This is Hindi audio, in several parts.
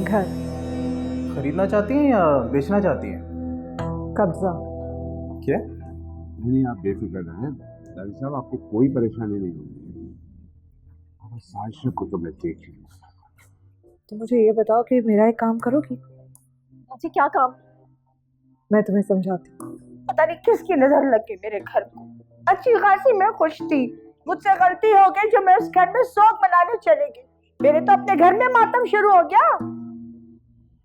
घर खरीदना चाहती हैं या बेचना चाहती हैं? कब्जा। क्या? नहीं, आप बेफिक्र रहें दादी साहब, आपको कोई परेशानी नहीं होगी और साजिश को तो मैं देख लूंगा। तो मुझे ये बताओ कि मेरा एक काम करोगी? जी क्या काम? मैं तुम्हें समझाती हूँ। पता नहीं किसकी नजर लग गई मेरे घर को। अच्छी खासी मैं खुश थी, मुझसे गलती हो गई जो मैं उस घर में शौक मनाने चली गई। मेरे तो अपने घर में मातम शुरू हो गया।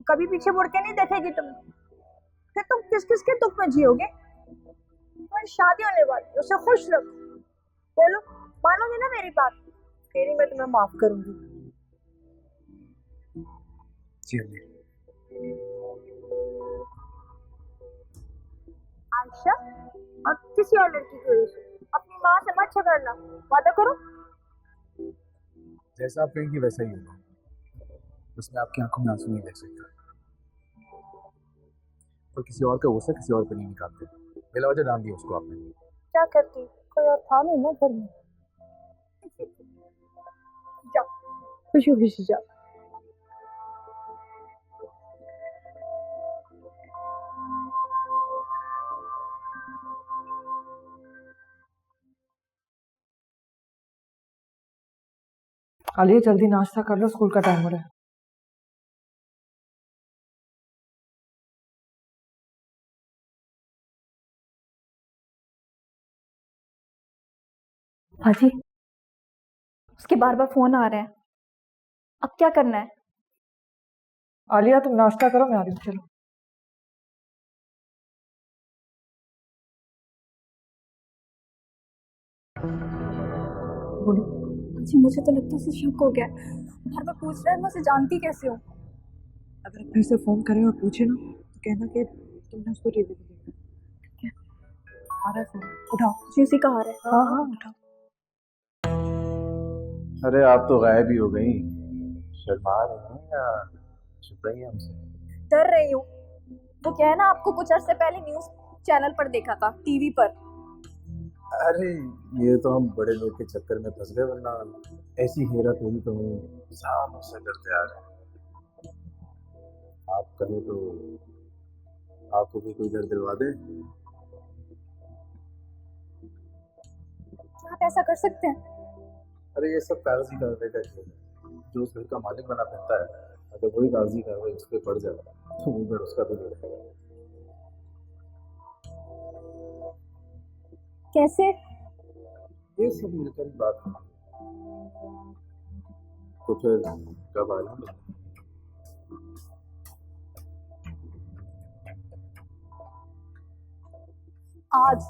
कभी पीछे मुड़ के नहीं देखेगी तुम। फिर तुम किस किस के दुख में जियोगे? तुम्हारी शादी होने वाली है, उसे खुश रखो। बोलो, मानोगे ना मेरी बात? फिर ही मैं तुम्हें माफ करूंगी। जी अम्मी। आयशा, और किसी और लड़की की वजह से अपनी माँ से मत झगड़ना, वादा करो। जैसा आप कहेंगी वैसा ही होगा। उसमें आपकी आंखों में आंसू नहीं देख सकता। और किसी और का गुस्सा किसी और पे नहीं निकालते। बिला वजह डाल दिया उसको आपने। क्या करती, कोई और था नहीं ना घर में। जाओ, खुशी खुशी जाओ। आलिया जल्दी नाश्ता कर लो, स्कूल का टाइम हो रहा है। हाँ जी, उसके बार बार फोन आ रहे हैं। अब क्या करना है? आलिया तुम नाश्ता करो, मैं आ रही हूँ। चलो। बोलो। जी मुझे तो लगता है उसे शक हो गया है। बार बार पूछ रहा है, मैं उसे जानती कैसे हूँ? अगर फिर से फोन करे और पूछे ना तो कहना कि तुमने उसको टीवी में देखा। आ रहा है फोन, उठाओ। जी उसी का हार है। हाँ हाँ उठाओ। अरे आप तो गायब ही हो गई। शर्मा रही हैं या छुप रही हैं हमसे? डर रही हूँ। वो क्या है ना, आपको कुछ अर्से पहले न्यूज चैनल पर देखा था, टीवी पर। अरे ये तो हम बड़े लोग के चक्कर में फंस गए, वरना ऐसी हेरा फेरी तो हम सालों से करते आ रहे हैं। आप कहें तो आपको भी कोई दर्द दिलवा दे। आप ऐसा कर सकते हैं? अरे ये सब कागजी कार्रवाई का खेल है। जो उस घर का मालिक बना फिरता है, अगर वही कागजी कार्रवाई उस पर पड़ जाए तो वो घर उसका भी नहीं रहेगा। कैसे? ये सब मिलकर ही बात है। तो फिर कब आ रही हैं? आज।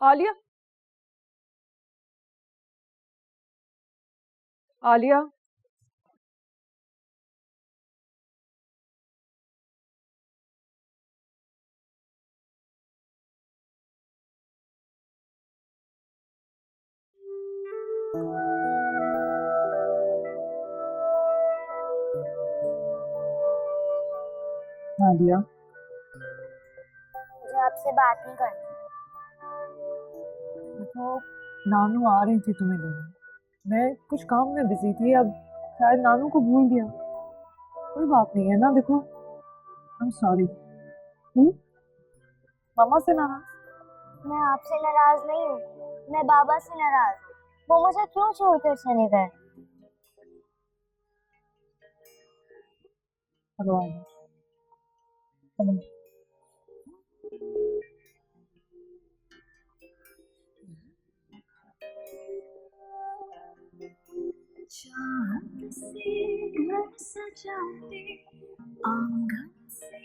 आलिया, आलिया। हाँ दिया। मुझे आपसे बात नहीं करनी। देखो नानू आ रही थी तुम्हें लेने, मैं कुछ काम में बिजी थी, अब शायद नानू को भूल गया। कोई बात नहीं है ना, देखो आई एम सॉरी। मामा से नाराज? मैं आपसे नाराज नहीं हूँ, मैं बाबा से नाराज हूँ। वो मुझे क्यों छोड़कर चले गए? हेलो चाहत से घर सजाते, आंगन से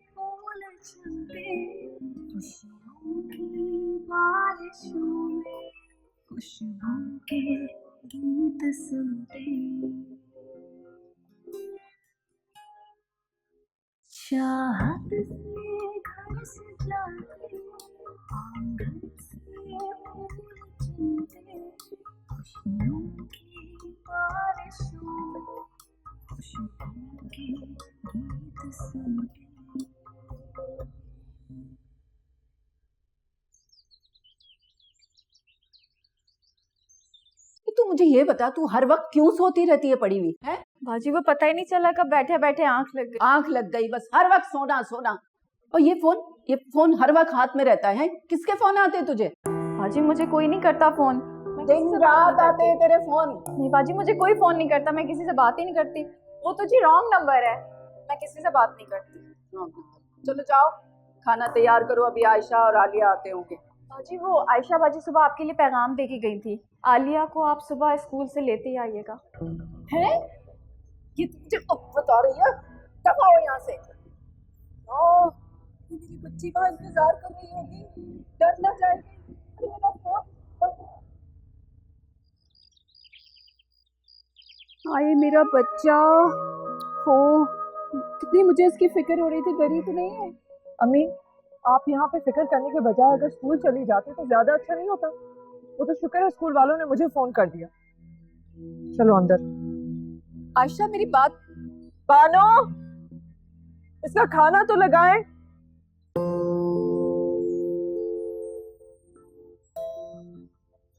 फूल चलते, खुशियों की बारिशों में खुशबू के गीत सुनते। चाहत से घर सजाते, आंगन से फूल चलते, खुशियों की बारिशों में खुशबू के गीत सुनते। तू मुझे ये बता, तू हर वक्त क्यों सोती रहती है पड़ी हुई है? बाजी वो पता ही नहीं चला कब बैठे बैठे आंख लग गई। आंख लग गई, बस हर वक्त सोना सोना। और ये फोन हर वक्त हाथ में रहता है। किसके फोन आते हैं तुझे? बाजी मुझे कोई नहीं करता फोन। दिन रात आते हैं तेरे फोन। नहीं बाजी मुझे कोई फोन नहीं करता, मैं किसी से बात ही नहीं करती। वो तो जी रॉन्ग नंबर है, मैं किसी से बात नहीं करती। चलो जाओ, खाना तैयार करो, अभी आयशा और आलिया आते होंगे। बाजी वो आयशा बाजी सुबह आपके लिए पैगाम दे के गई थी, आलिया को आप सुबह स्कूल से लेते ही आइएगा। हैं? ये तुझे बता रही है? दफा हो यहाँ से। मेरी बच्ची का इंतजार कर रही होगी, डर ना जाएगी। अरे मेरा फोन। आए मेरा बच्चा हो, कितनी मुझे इसकी फिक्र हो रही थी, डरी तो नहीं है? अम्मी आप यहाँ पे फिक्र करने के बजाय अगर स्कूल चली जाती तो ज्यादा अच्छा नहीं होता? वो तो शुक्र है स्कूल वालों ने मुझे फोन कर दिया। चलो अंदर। आयशा मेरी बात। बानो इसका खाना तो लगाए।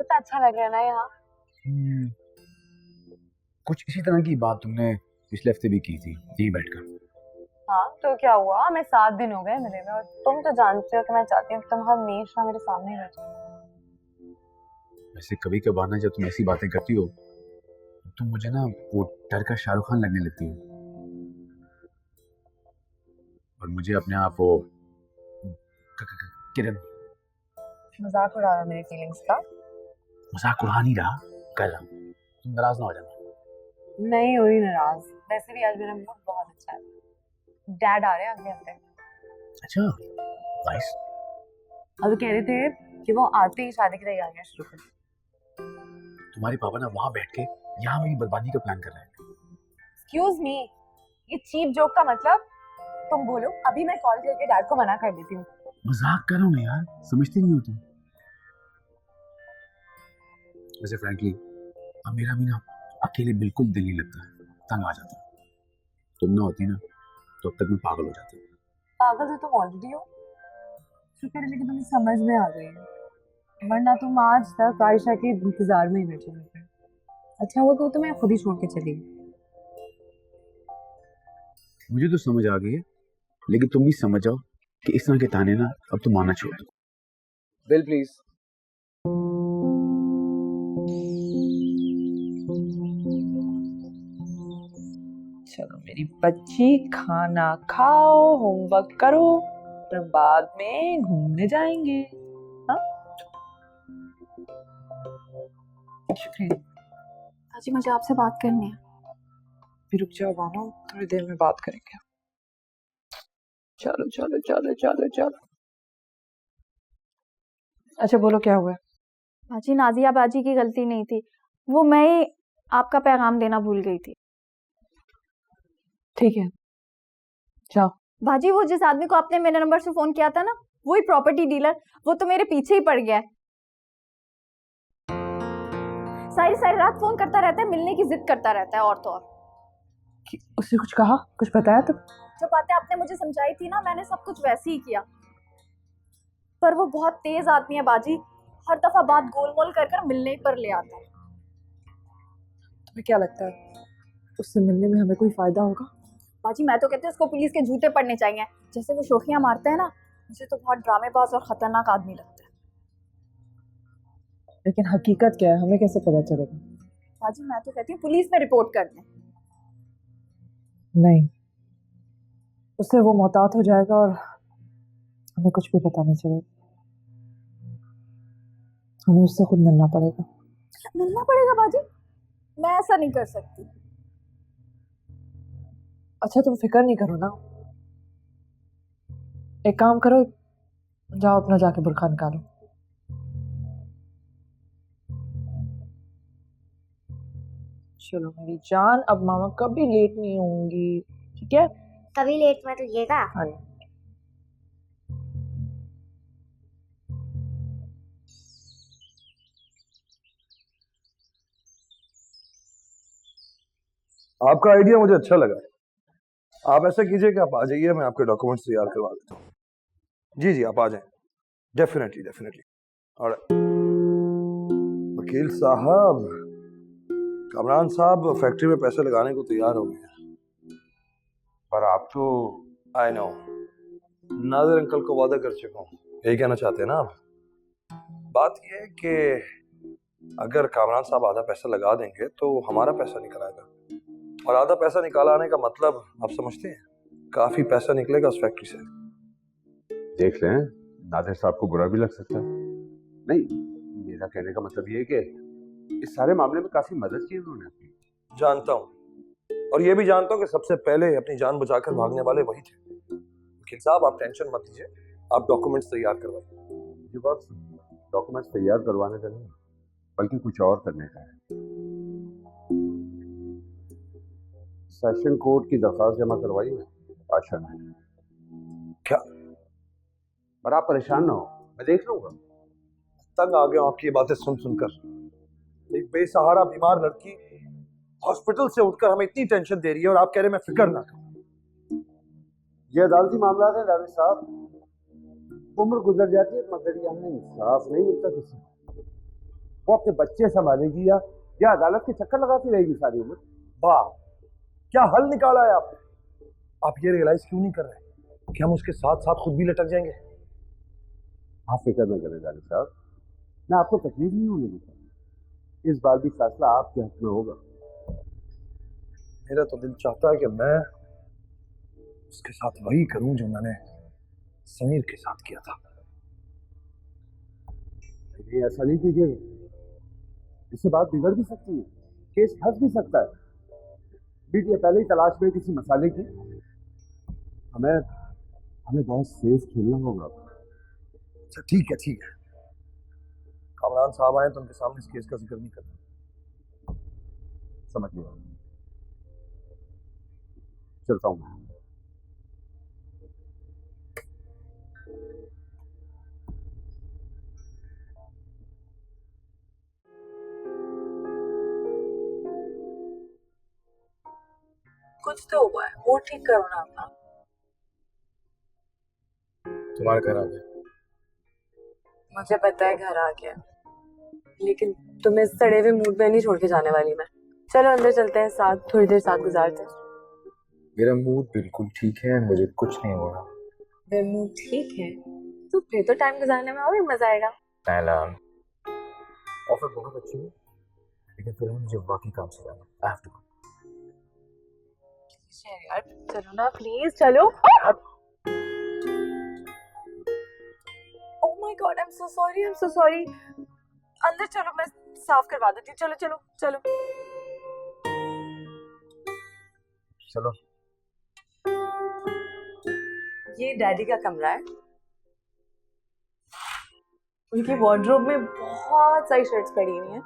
कितना अच्छा लग रहा है ना यहाँ। कुछ इसी तरह की बात तुमने पिछले हफ्ते भी की थी यही बैठकर। हाँ तो क्या हुआ, मैं 7 दिन हो गए मिले में, और तुम तो जानते हो कि मैं चाहती हूँ कि तुम हमेशा मेरे सामने ही रहो। वैसे कभी कभार ना जब तुम ऐसी बातें करती हो तुम मुझे ना वो डर का शाहरुख खान लगने लगती हो, और मुझे अपने आप वो किरण। मजाक उड़ा रहा है मेरी फीलिंग्स का। मजाक उड़ा नहीं रहा, कर रहा हूँ, तुम नाराज ना हो जाना। नहीं हो रही नाराज, वैसे भी आज मेरा मूड बहुत अच्छा है। डैड आ रहे हैं अगले हफ्ते। अच्छा नाइस। अब कह रहे थे कि वो आते ही शादी की तैयारियां शुरू कर। तुम्हारे पापा ना वहां बैठ के यहाँ मेरी बर्बादी का प्लान कर रहे हैं। एक्सक्यूज मी, ये चीप जोक का मतलब? तुम बोलो, अभी मैं कॉल करके डैड को मना कर देती हूँ। मजाक कर रहा हूँ यार, समझती नहीं हो तुम। वैसे फ्रैंकली अब मेरा भी ना अकेले बिल्कुल दिल नहीं लगता है, तंग आ जाता है। तुम ना होती ना तो अब तक मैं पागल हो जाता। पागल तो तुम ऑलरेडी हो। शुक्र है लेकिन तुम्हें समझ में आ गई है, वरना तुम आज तक आयशा के इंतजार में ही बैठे होते। अच्छा हुआ कि तुम्हें खुद ही छोड़ के चली गई। मुझे तो समझ आ गई है, लेकिन तुम भी समझ जाओ कि इस तरह के ताने ना अब तुम माना छोड़ दो। Bill please. चलो मेरी बच्ची खाना खाओ, होमवर्क करो, फिर बाद में घूमने जाएंगे। हाँ शुक्रिया। जी मुझे आपसे बात करनी है। भी रुक जाओ बानो, थोड़ी देर में बात करेंगे। चलो चलो चलो चलो चलो। अच्छा बोलो क्या हुआ? बाजी नाजिया बाजी की गलती नहीं थी, वो मैं ही आपका पैगाम देना भूल गई थी। ठीक है जाओ। बाजी वो जिस आदमी को आपने मेरे नंबर से फोन किया था ना, वही प्रॉपर्टी डीलर, वो तो मेरे पीछे ही पड़ गया है। सारी सारी रात फोन करता रहता है, मिलने की जिद करता रहता है, और तो और। उससे कुछ कहा, कुछ बताया तो? जो बातें आपने मुझे समझाई थी ना, मैंने सब कुछ वैसे ही किया। पर वो बहुत तेज आदमी है बाजी, हर दफा बात गोलमोल कर कर मिलने पर ले आता है। तुम्हें क्या लगता है उससे मिलने में हमें कोई फायदा होगा? बाजी मैं तो कहती हूँ उसको पुलिस के जूते पड़ने चाहिए। जैसे वो शोखियां मारते हैं ना, मुझे तो बहुत ड्रामेबाज और खतरनाक आदमी लगता है। लेकिन हकीकत क्या है हमें कैसे पता चलेगा? बाजी मैं तो कहती हूँ पुलिस में रिपोर्ट कर दें। नहीं, उससे वो मोहतात हो जाएगा और हमें कुछ भी पता नहीं चलेगा। हमें उससे खुद मिलना पड़ेगा। मिलना पड़ेगा बाजी? मैं ऐसा नहीं कर सकती। अच्छा तुम फिक्र नहीं करो ना, एक काम करो, जाओ अपना जाके बुरखा निकालो। चलो मेरी जान, अब मामा कभी लेट नहीं होंगी, ठीक है? कभी लेट मत होइएगा। हाँ। आपका आइडिया मुझे अच्छा लगा है। आप ऐसा कीजिए कि आप आ जाइए, मैं आपके डॉक्यूमेंट्स तैयार करवा देता हूँ। जी जी आप आ जाएं, डेफिनेटली डेफिनेटली। और वकील साहब, कमरान साहब फैक्ट्री में पैसे लगाने को तैयार हो गए हैं। पर आप तो आई नो, नादिर अंकल को वादा कर चुका हूँ। यही कहना चाहते हैं ना आप? बात यह है कि अगर कामरान साहब आधा पैसा लगा देंगे तो हमारा पैसा निकल आएगा, और आधा पैसा निकाल आने का मतलब आप समझते हैं, काफी पैसा निकलेगा उस फैक्ट्री से। देख लें, नादिर साहब को बुरा भी लग सकता है। नहीं, मेरा कहने का मतलब ये है कि इस सारे मामले में काफी मदद की उन्होंने अपनी। जानता हूँ, और ये भी जानता हूँ कि सबसे पहले अपनी जान बचाकर भागने वाले वही थे। वकील साहब आप टेंशन मत लीजिए, आप डॉक्यूमेंट्स तैयार करवाइए। ये बात डॉक्यूमेंट्स तैयार करवाने का नहीं, बल्कि कुछ और करने का है। सेशन कोर्ट की दरखास्त जमा करवाई है आशा में। क्या? पर आप परेशान ना हो, मैं देख लूंगा। तंग आ गया हूं आपकी ये बातें सुन सुनकर। एक बेसहारा बीमार लड़की हॉस्पिटल से उठकर हमें इतनी टेंशन दे रही है और आप कह रहे हैं मैं फिक्र ना करूं। ये अदालती मामला है दानिश साहब, उम्र गुजर जाती है मगर यहाँ इंसाफ नहीं मिलता किसी को। वो अपने बच्चे संभालेगी या अदालत के चक्कर लगाती रहेगी सारी उम्र। वाह, क्या हल निकाला है आपने। आप ये रियलाइज क्यों नहीं कर रहे कि हम उसके साथ साथ खुद भी लटक जाएंगे? आप फिक्र न करें दानिश साहब, मैं आपको तकलीफ नहीं होने देता। इस बार भी फैसला आपके हक में होगा। मेरा तो दिल चाहता है कि मैं उसके साथ वही करूं जो मैंने समीर के साथ किया था। नहीं, ऐसा नहीं कीजिएगा, इससे बात बिगड़ भी सकती है, केस फंस भी सकता है। बीटिया पहले ही तलाश में किसी मसाले की। हमें बहुत सेफ खेलना होगा। अच्छा ठीक है ठीक है, कामरान साहब आए तो उनके सामने इस केस का जिक्र नहीं करना। समझ लिया, चलता हूं मैं। कुछ तो हुआ है, वो ठीक करो ना अपना। तुम्हारे घर आ गया। मुझे पता है घर आ गया, लेकिन तुम्हें इस सड़े हुए मूड में नहीं छोड़ के जाने वाली मैं। चलो अंदर चलते हैं, साथ थोड़ी देर साथ गुजारते हैं। मेरा मूड बिल्कुल ठीक है, मुझे कुछ नहीं हो रहा। मेरा मूड ठीक है तो फिर तो टाइम गुजारने में और भी मजा आएगा। ऐलान ऑफर बहुत अच्छी है, लेकिन फिर मुझे बाकी काम से जाना। I have to go. यार चलो ना प्लीज, चलो। Oh my God, I am so sorry, I am so sorry. अंदर चलो, मैं साफ करवा देती हूँ। चलो चलो चलो चलो। ये डैडी का कमरा है। उनकी वार्डरोब में बहुत सारी शर्ट्स पड़ी हुई हैं।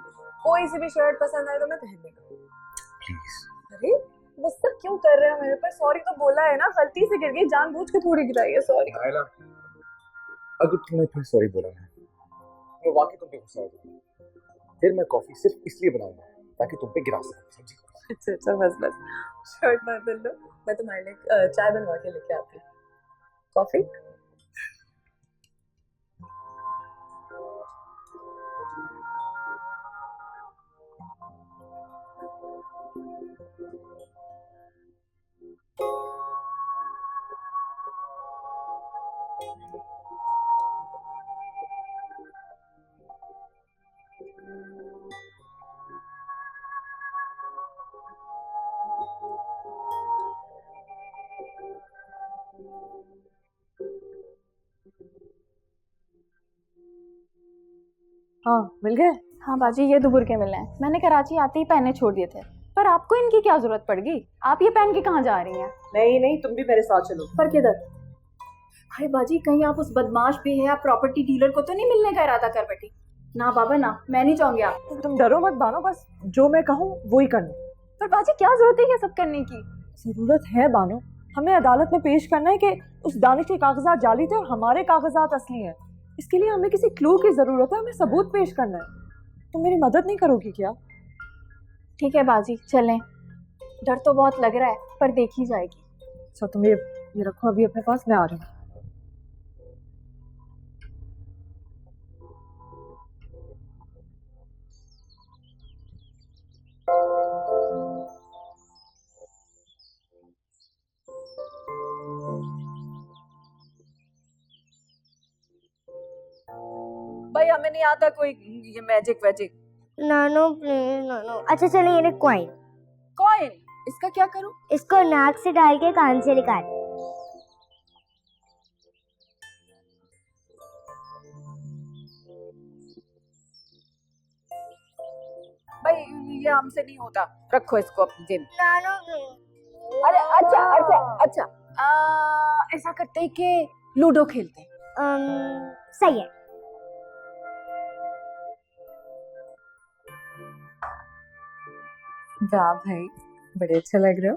कोई सी भी शर्ट पसंद आए तो मैं पहन लूंगा। प्लीज। अरे वो सब क्यों कर रहे हो मेरे पर? सॉरी तो बोला है ना, गलती से गिर गई, जानबूझ के थोड़ी गिराई है। सॉरी। नायला, अगर तुमने फिर सॉरी बोला है तो वाकई तुम पे गुस्सा हो जाएगा। फिर मैं कॉफी सिर्फ इसलिए बनाऊंगा ताकि तुम पे गिरा सकूं, समझी? अच्छा अच्छा, बस बस, शर्ट मत बदल लो, मैं तुम्हारे लिए चाय बनवा के लेके आती हूँ। कॉफी? हाँ, मिल गए? हाँ बाजी, ये दुबुर के मिले हैं। मैंने कराची आते ही पहने छोड़ दिए थे, पर आपको इनकी क्या जरूरत पड़ गई? आप ये पहन के कहाँ जा रही हैं? नहीं नहीं, तुम भी मेरे साथ चलो। पर किधर? हाय बाजी, कहीं आप उस बदमाश बेहया प्रॉपर्टी डीलर को तो नहीं मिलने का इरादा कर बैठी? ना बाबा ना, मैं नहीं चाहूंगी आप। तुम डरो मत बानो, बस जो मैं कहूँ वो ही करना। पर बाजी क्या जरूरत है ये सब करने की? जरूरत है बानो, हमें अदालत में पेश करना है कि उस दानिश के कागजात जाली थे और हमारे कागजात असली हैं। इसके लिए हमें किसी क्लू की जरूरत है, हमें सबूत पेश करना है। तुम मेरी मदद नहीं करोगी क्या? ठीक है बाजी, चलें। डर तो बहुत लग रहा है, पर देखी जाएगी। अच्छा तुम ये रखो अभी अपने पास, मैं आ रही हूँ। भाई हमें नहीं आता कोई ये मैजिक वैजिक। नानो प्लीज नानो। अच्छा चलो ये कॉइन। कॉइन? इसका क्या करूं? इसको नाक से डाल के कान से निकाल। भाई ये हमसे नहीं होता, रखो इसको अपनी जेब में। नानो अरे अच्छा अच्छा अच्छा, ऐसा करते हैं कि लूडो खेलते हैं। सही है। वाह भाई, बड़े अच्छे लग रहे हो।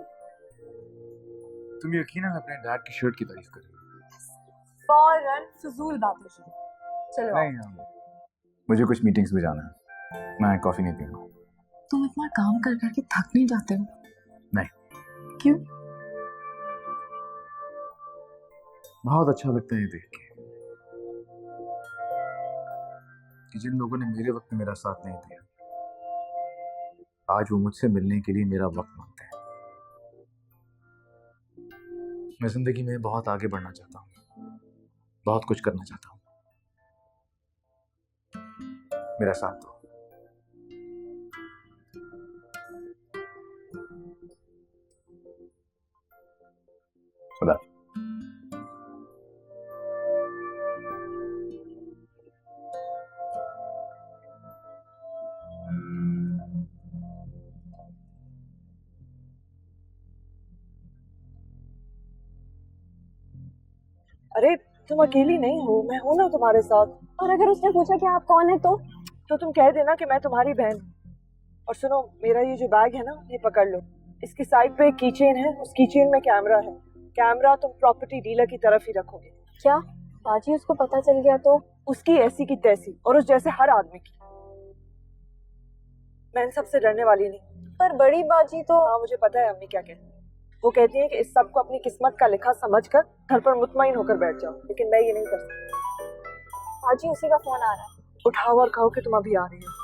तुम यकीनन अपने डैड की शर्ट की तारीफ कर रही हो। फौरन फजूल बातें शुरू। चलो आओ। नहीं, मुझे कुछ मीटिंग्स में जाना है, मैं कॉफी नहीं पीऊंगा। तुम इतना काम कर करके थक नहीं जाते हो? नहीं। क्यों? बहुत अच्छा लगता है ये देख के कि जिन लोगों ने मेरे वक्त में मेरा साथ नहीं दिया, आज वो मुझसे मिलने के लिए मेरा वक्त मांगते हैं। मैं जिंदगी में बहुत आगे बढ़ना चाहता हूँ, बहुत कुछ करना चाहता हूँ। मेरा साथ दो। खुदा। अरे तुम अकेली नहीं हो, मैं हूं ना तुम्हारे साथ। और अगर उसने पूछा कि आप कौन है तो तुम कह देना कि मैं तुम्हारी बहन हूँ। और सुनो, मेरा ये जो बैग है ना, ये पकड़ लो। इसकी साइड पे एक कीचेन है, उस कीचेन में कैमरा है। कैमरा तुम प्रॉपर्टी डीलर की तरफ ही रखोगे। क्या बाजी उसको पता चल गया तो? उसकी ऐसी की तैसी, और उस जैसे हर आदमी की। मैं इन सबसे डरने वाली नहीं। पर बड़ी बाजी तो। हाँ मुझे पता है अम्मी क्या कहती है। वो कहती है कि इस सब को अपनी किस्मत का लिखा समझकर घर पर मुतमईन होकर बैठ जाओ, लेकिन मैं ये नहीं कर सकती। बाजी उसी का फोन आ रहा है। उठाओ और कहो कि तुम अभी आ रही हो।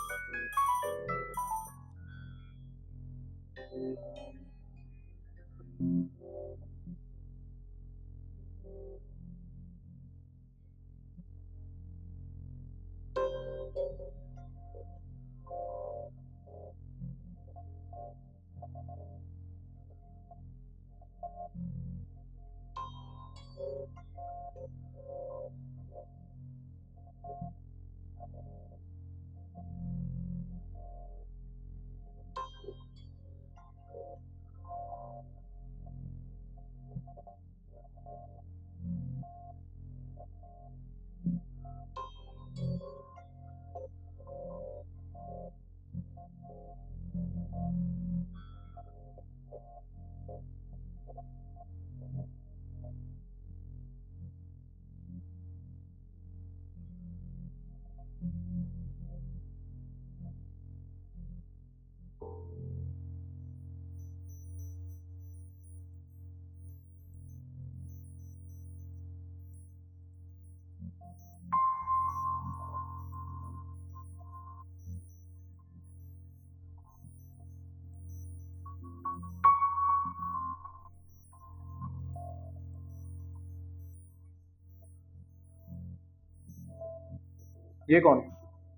ये कौन?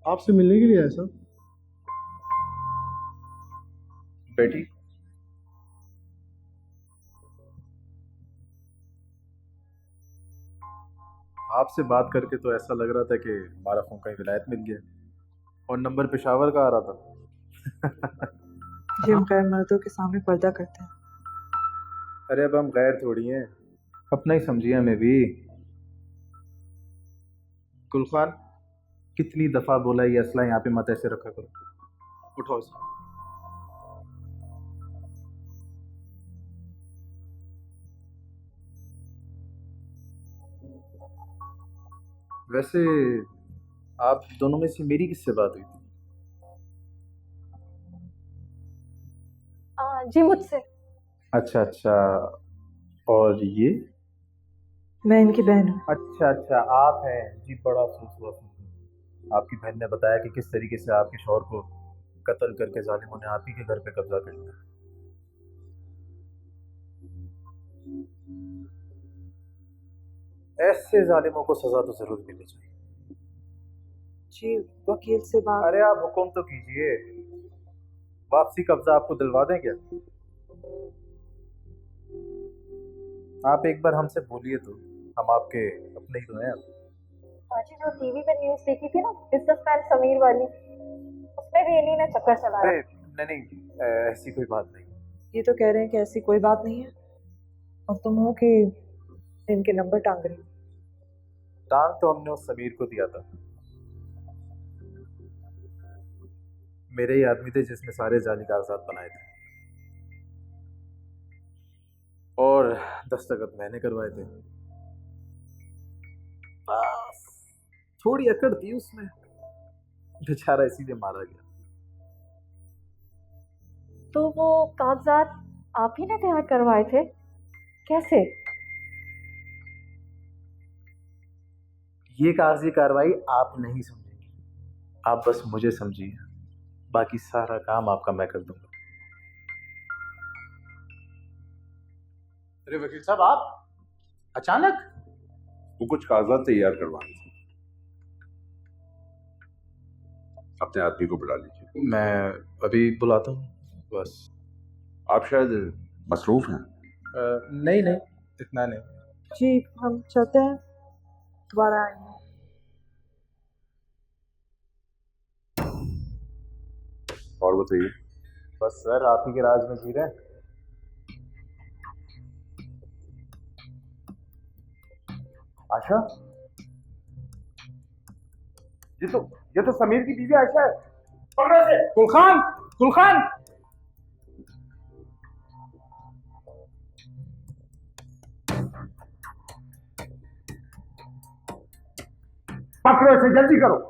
आपसे मिलने के लिए आया सर। बेटी, आपसे बात करके तो ऐसा लग रहा था कि हमारा फोन कहीं विलायत मिल गया और नंबर पेशावर का आ रहा था। जी हम गैर मर्दों के सामने पर्दा करते हैं। अरे अब हम गैर थोड़ी हैं, अपना ही समझिए हमें भी। गुलखान, कितनी दफा बोला ये असला यहाँ पे मत ऐसे रखा करो। उठाओ इसे। वैसे आप दोनों में से मेरी किससे बात हुई थी? जी मुझसे। अच्छा अच्छा, और ये? मैं इनकी बहन हूँ। अच्छा अच्छा, आप हैं जी। बड़ा अफसोस हुआ सुनकर। आपकी बहन ने बताया कि किस तरीके से आपके शौहर को कत्ल करके जालिमों ने आप ही के घर पे कब्जा कर लिया। ऐसे जालिमों को सजा तो जरूर मिलनी चाहिए। जी वकील से बात। अरे आप हुक्म तो कीजिए, वापसी कब्जा आपको दिलवा दें क्या? आप एक बार हमसे बोलिए तो, हम आपके अपने ही तो हैं। बाजी जो टीवी पे न्यूज़ देखी थी ना, बिजनेसमैन समीर वाली, उसमें भी इन्हीं ने चक्कर चलाया। नहीं नहीं, ऐसी कोई बात नहीं। ये तो कह रहे हैं कि ऐसी कोई बात नहीं है और तुम हो कि इनके नंबर टांग रही। टांग तो हमने उस समीर को दिया था। मेरे ही आदमी थे जिसने सारे जाली कागजात बनाए थे और दस्तखत मैंने करवाए थे। बस थोड़ी अकड़ थी उसमें, बेचारा इसीलिए मारा गया। तो वो कागजात आप ही ने तैयार करवाए थे? कैसे? ये कागजी कार्रवाई आप नहीं समझेंगी, आप बस मुझे समझिए, बाकी सारा काम आपका मैं कर दूंगा। अरे वकील साहब, आप अचानक? वो कुछ कागजात तैयार करवाने थे, अपने आदमी को बुला लीजिए। मैं अभी बुलाता हूँ बस। आप शायद मसरूफ हैं। नहीं नहीं, इतना नहीं। जी हम चाहते हैं दोबारा आएंगे। और बताइए। बस सर, आप ही के राज में जी रहे हैं। आशा? ये तो समीर की बीवी आशा है। पकड़ो इसे। गुलखान, गुलखान! पकड़ो इसे, जल्दी करो।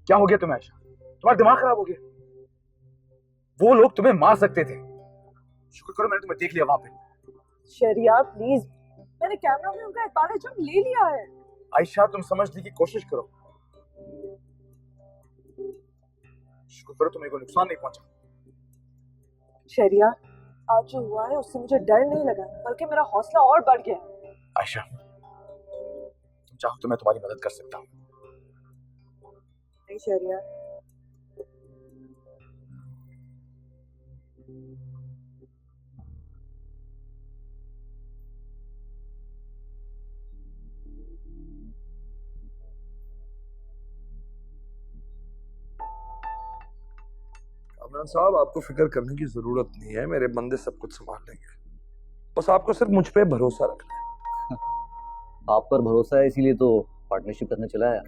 क्या हो गया तुम्हें आयशा? तुम्हारा दिमाग खराब हो गया? वो लोग तुम्हें मार सकते थे। शुक्र करो मैंने तुम्हें देख लिया वहां पे। शहरियार प्लीज, मैंने कैमरा में उनका इबारे जब ले लिया है। आयशा तुम समझने की कोशिश करो। शुक्र करो तुम्हें कोई नुकसान नहीं पहुंचा। शहरियार, आज जो हुआ है उससे मुझे डर नहीं लगा, बल्कि मेरा हौसला और बढ़ गया। आयशा तुम चाहो तो मैं तुम्हारी मदद कर सकता हूँ। नहीं शहरियार, कामरान साहब, आपको फिक्र करने की जरूरत नहीं है, मेरे बंदे सब कुछ संभाल लेंगे। बस आपको सिर्फ मुझ पे भरोसा रखना है। आप पर भरोसा है इसीलिए तो पार्टनरशिप करने चला है।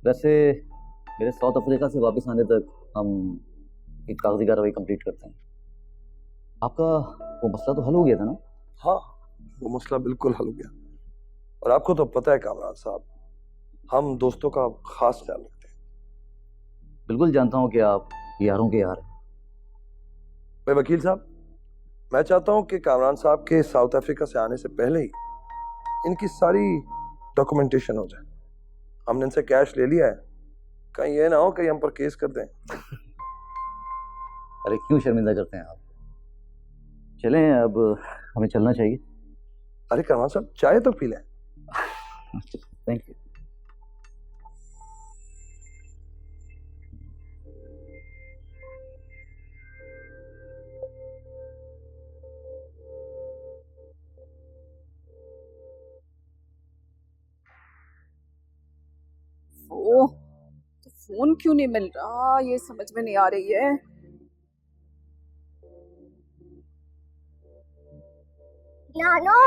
वैसे मेरे साउथ अफ्रीका से वापस आने तक हम एक कागजी कार्रवाई कंप्लीट करते हैं। आपका वो मसला तो हल हो गया था ना? हाँ, वो मसला बिल्कुल हल हो गया। और आपको तो पता है कामरान साहब, हम दोस्तों का खास ख्याल रखते हैं। बिल्कुल जानता हूँ कि आप यारों के यार हैं। मैं वकील साहब, मैं चाहता हूँ कि कामरान साहब के साउथ अफ्रीका से आने से पहले ही इनकी सारी डॉक्यूमेंटेशन हो जाए। हमने इनसे कैश ले लिया है, कहीं ये ना हो कहीं हम पर केस कर दें। अरे क्यों शर्मिंदा करते हैं आप? चलें, अब हमें चलना चाहिए। अरे कामरान साहब, चाय तो पी लें। Thank you. ओह, तो फोन क्यों नहीं मिल रहा, ये समझ में नहीं आ रही है। नानो,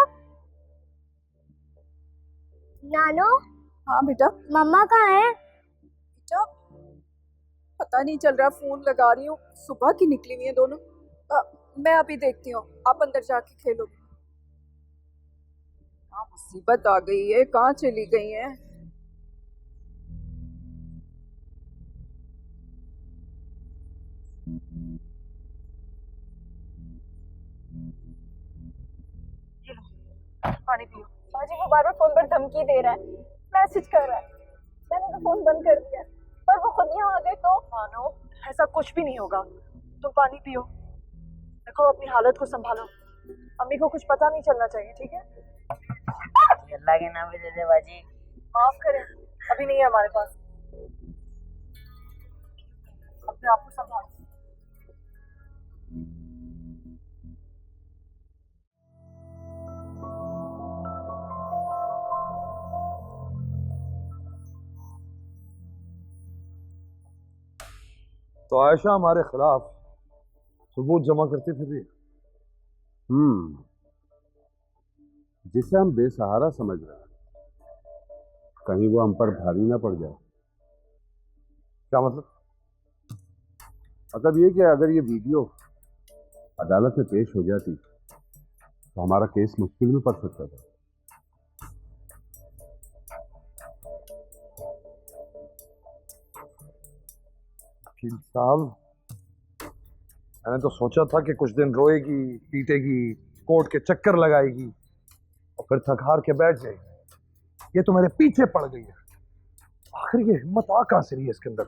नानो। हाँ बेटा। मम्मा कहाँ है? बेटा पता नहीं चल रहा, फोन लगा रही हूँ, सुबह की निकली हुई है दोनों। मैं अभी देखती हूँ, आप अंदर जाके खेलो। क्या मुसीबत आ गई है, कहाँ चली गई है? पानी पियो। बाजी वो बार बार फोन पर धमकी दे रहा है, मैसेज कर रहा है। मैंने तो फोन बंद कर दिया, पर वो खुद यहाँ आ गए तो। मानो ऐसा कुछ भी नहीं होगा, तुम पानी पियो। देखो अपनी हालत को संभालो, अम्मी को कुछ पता नहीं चलना चाहिए, ठीक है? अल्लाह के नाम पे दे दे बाजी। माफ करें, अभी नहीं है हमारे पास। अपने आप को संभालो। तो आयशा हमारे खिलाफ सबूत जमा करती फिर रही है। जिसे हम बेसहारा समझ रहे हैं, कहीं वो हम पर भारी ना पड़ जाए। क्या मतलब? मतलब ये कि अगर ये वीडियो अदालत में पेश हो जाती तो हमारा केस मुश्किल में पड़ सकता था। वकील साहब, मैंने तो सोचा था कि कुछ दिन रोएगी, पीटेगी, कोर्ट के चक्कर लगाएगी और फिर थक हार के बैठ जाएगी। ये तो मेरे पीछे पड़ गई है। आखिर ये हिम्मत आ कहां से रही है इसके अंदर?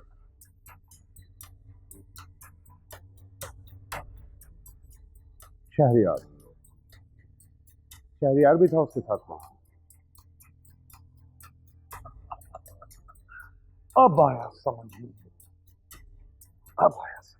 शहरियार भी था उसके साथ वहां। अब आया समझ में, अब आया समझ।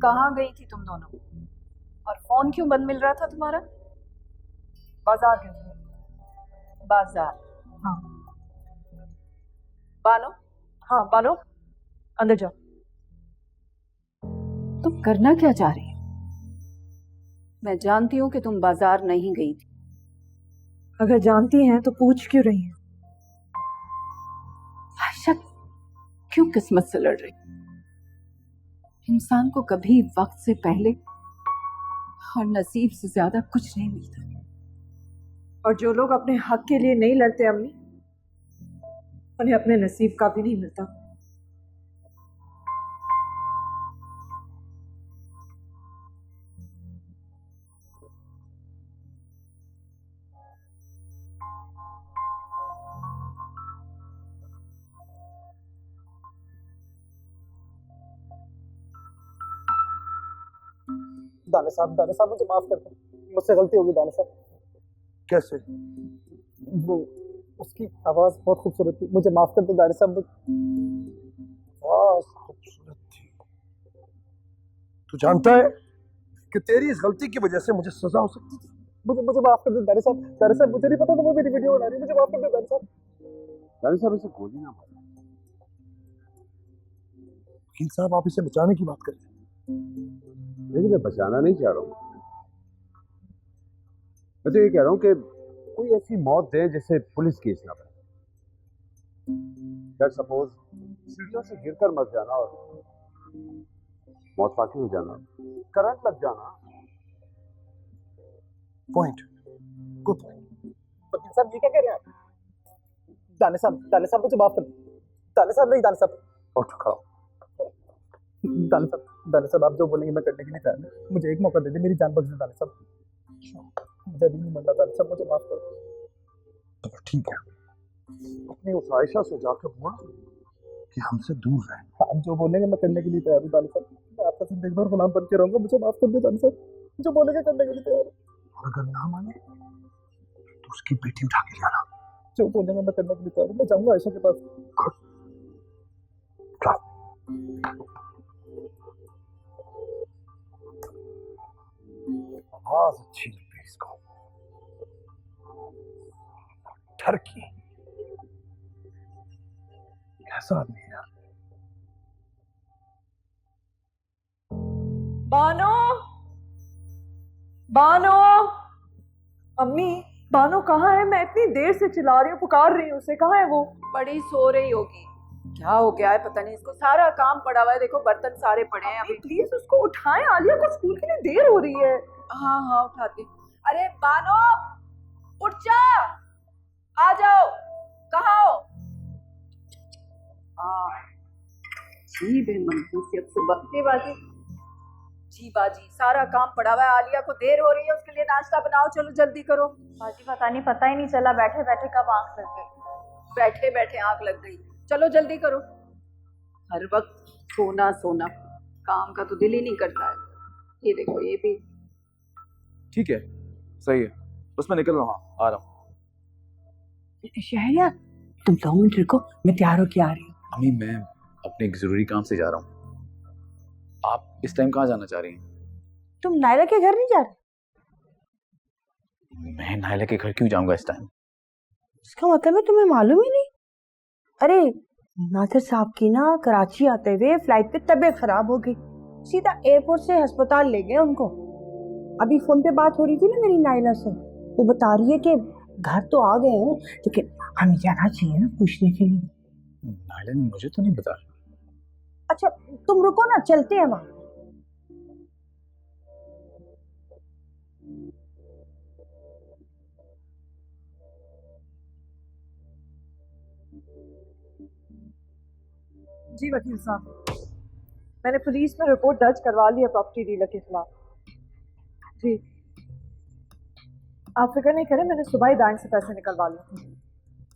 कहाँ गई थी तुम दोनों, और फोन क्यों बंद मिल रहा था तुम्हारा? बाजार गई। बाजार? हाँ। बानो? हाँ बानो, अंदर जाओ। तुम करना क्या चाह रही हो? मैं जानती हूँ कि तुम बाजार नहीं गई थी। अगर जानती हैं तो पूछ क्यों रही हैं? आयशा, क्यों किस्मत से लड़ रही? इंसान को कभी वक्त से पहले और नसीब से ज्यादा कुछ नहीं मिलता। और जो लोग अपने हक के लिए नहीं लड़ते अम्मी, उन्हें अपने नसीब का भी नहीं मिलता। दाने साहब मुझे माफ कर दो, मुझसे गलती होगी दाने साहब। कैसे? वो उसकी आवाज बहुत खूबसूरत थी, मुझे माफ कर दो दाने साहब। आवाज खूबसूरत थी। तू जानता है कि तेरी इस गलती की वजह से मुझे सजा हो सकती थी। मुझे माफ कर दो दाने साहब। दाने साहब मुझे नहीं पता था वो मेरी वीडियो बना रही है, मुझे माफ कर दो दाने साहब। दाने साहब इसे गोली ना मारो। वकील साहब आप इसे बचाने की बात कर रहे हैं। लेकिन मैं बचाना नहीं चाह रहा हूँ, मैं तो ये कह रहा हूँ कि कोई ऐसी मौत दे जिससे पुलिस केस ना बने। लेट्स सपोज सीढ़ियों से गिरकर मर जाना और मौत फाकी हो जाना, करंट लग जाना। Point, good point. वकील साहब जी क्या कह रहे हैं आप? दाने साहब मुझे माफ कर दो। दाने साहब नहीं, दाने साहब उठ खड़ा। दाने साहब आप जो बोलेंगे मैं करने के लिए तैयार हूं। मुझे एक मौका दे दे, मेरी जान बख्श दे दाने साहब। मुझे अभी नहीं मरना दाने साहब, मुझे माफ कर दो। तो ठीक है, अपनी उस आयशा से जाकर बोल कि हमसे दूर रहे। आप जो बोलेंगे मैं करने के लिए तैयार हूँ दाने साहब। मैं आपका जिंदगी भर गुलाम बन के रहूंगा, मुझे माफ कर दो दाने साहब। जो बोलेंगे करने के लिए तैयार हूँ। और अगर ना माने तो उसकी बेटी उठा के लाना। जो बोलेंगे मैं करने के लिए तैयार हूँ। मैं जाऊंगा आयशा के पास। आवाज अच्छी लग रही इसको। ठरकी कैसा आदमी है यार। बानो, बानो, अम्मी बानो कहाँ है? मैं इतनी देर से चिल्ला रही हूँ, पुकार रही हूँ उसे, कहाँ है वो? बड़ी सो रही होगी। क्या हो गया है पता नहीं इसको, सारा काम पड़ा हुआ है, देखो बर्तन सारे पड़े हैं। अभी प्लीज उसको उठाएं, आलिया को स्कूल के लिए देर हो रही है। हाँ उठाती हूँ। अरे बानो उठ जा, आ जाओ। कहाँ हो? जी बेमनसूसियत सुबह जी बाजी। जी बाजी, सारा काम पड़ा हुआ है, आलिया को देर हो रही है, उसके लिए नाश्ता बनाओ, चलो जल्दी करो। बाजी पता ही नहीं चला, बैठे बैठे कब आंख लग गई। बैठे बैठे आंख लग गई, चलो जल्दी करो। हर वक्त सोना सोना, काम का तो दिल ही नहीं करता है। ये देखो ये भी ठीक है, सही है, बस मैं निकल रहा हूँ, आ रहा हूँ। शहरिया तुम 2 मिनट रुको, मैं तैयार होके आ रही हूँ। अम्मी मैं अपने एक जरूरी काम से जा रहा हूँ। आप इस टाइम कहाँ जाना चाह रही हैं? तुम नायला के घर नहीं जा रहे? मैं नायला के घर क्यों जाऊंगा इस टाइम? इसका मतलब है तुम्हें मालूम ही नहीं? अरे नासिर साहब की ना कराची आते हुए फ्लाइट पे तबीयत खराब हो गई, सीधा एयरपोर्ट से अस्पताल ले गए उनको। अभी फोन पे बात हो रही थी ना मेरी नायला से, वो बता रही है कि घर तो आ गए हैं लेकिन हमें जाना चाहिए ना पूछने के लिए। नायला ने मुझे तो नहीं बताया। अच्छा तुम रुको ना, चलते हैं वहां। जी वकील साहब, मैंने पुलिस में रिपोर्ट दर्ज करवा ली है प्रॉपर्टी डीलर के खिलाफ। जी आप फिक्र नहीं करें, मैंने सुबह ही बैंक से पैसे निकलवा लिए।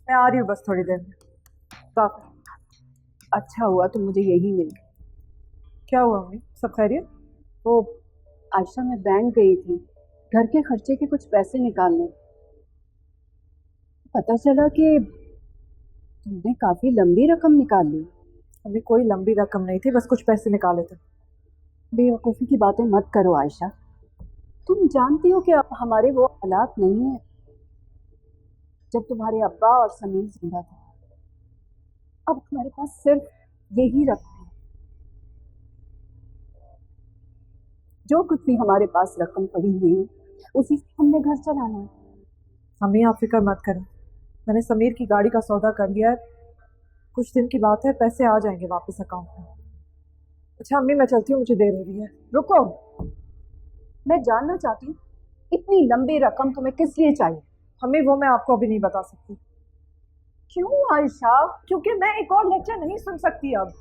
मैं आ रही हूँ बस थोड़ी देर में। साफ। अच्छा हुआ तुम मुझे यही मिल गई। क्या हुआ अम्मी, सब खैरियत? वो आयशा मैं बैंक गई थी घर के खर्चे के कुछ पैसे निकालने, पता चला कि तुमने काफी लंबी रकम निकाल ली। अभी कोई लंबी रकम नहीं थी, बस कुछ पैसे निकाले थे। बेवकूफ़ी की बातें मत करो आयशा, तुम जानती हो कि अब हमारे वो हालात नहीं है जब तुम्हारे अब्बा और समीर जिंदा थे। अब हमारे पास सिर्फ यही रकम है, जो कुछ भी हमारे पास रकम पड़ी हुई है उसी से हमने घर चलाना है। अम्मी आप फिक्र मत करें, मैंने समीर की गाड़ी का सौदा कर लिया है, कुछ दिन की बात है, पैसे आ जाएंगे वापस अकाउंट में। अच्छा अम्मी मैं चलती हूँ, मुझे देर हो रही है। रुको, मैं जानना चाहती हूँ इतनी लंबी रकम तुम्हें किस लिए चाहिए? अम्मी वो मैं आपको अभी नहीं बता सकती। क्यों आयशा? क्योंकि मैं एक और लेक्चर नहीं सुन सकती अब।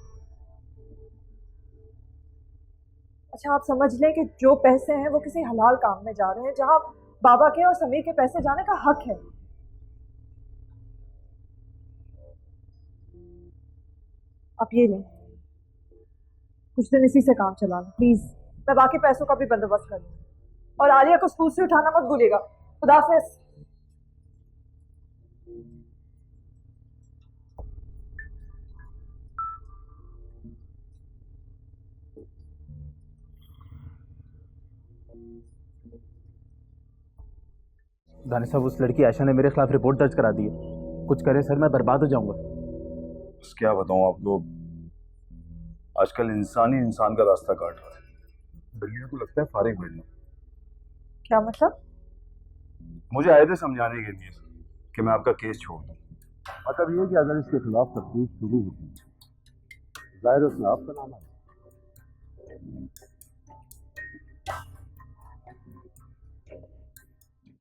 अच्छा आप समझ लें कि जो पैसे हैं वो किसी हलाल काम में जा रहे हैं, जहां बाबा के और समीर के पैसे जाने का हक है। आप ये लें, कुछ दिन इसी से काम चलाना प्लीज। मैं बाकी पैसों का भी बंदोबस्त कर लूंगी। और आलिया को स्कूल से उठाना मत भूलिएगा। खुदा हाफिज। दानिश साहब, उस लड़की आयशा ने मेरे खिलाफ रिपोर्ट दर्ज करा दी है। कुछ करे सर, मैं बर्बाद हो जाऊंगा। बस क्या बताऊं, आप लोग आजकल इंसान ही इंसान का रास्ता काट रहा है। बिल्लियों को लगता है फारिग बिल्ली। क्या मतलब? मुझे आए थे समझाने के लिए कि मैं आपका केस छोड़ दूं। मतलब ये कि अगर इसके खिलाफ तफ्तीश शुरू होती है, जाहिर उसमें आपका नाम है।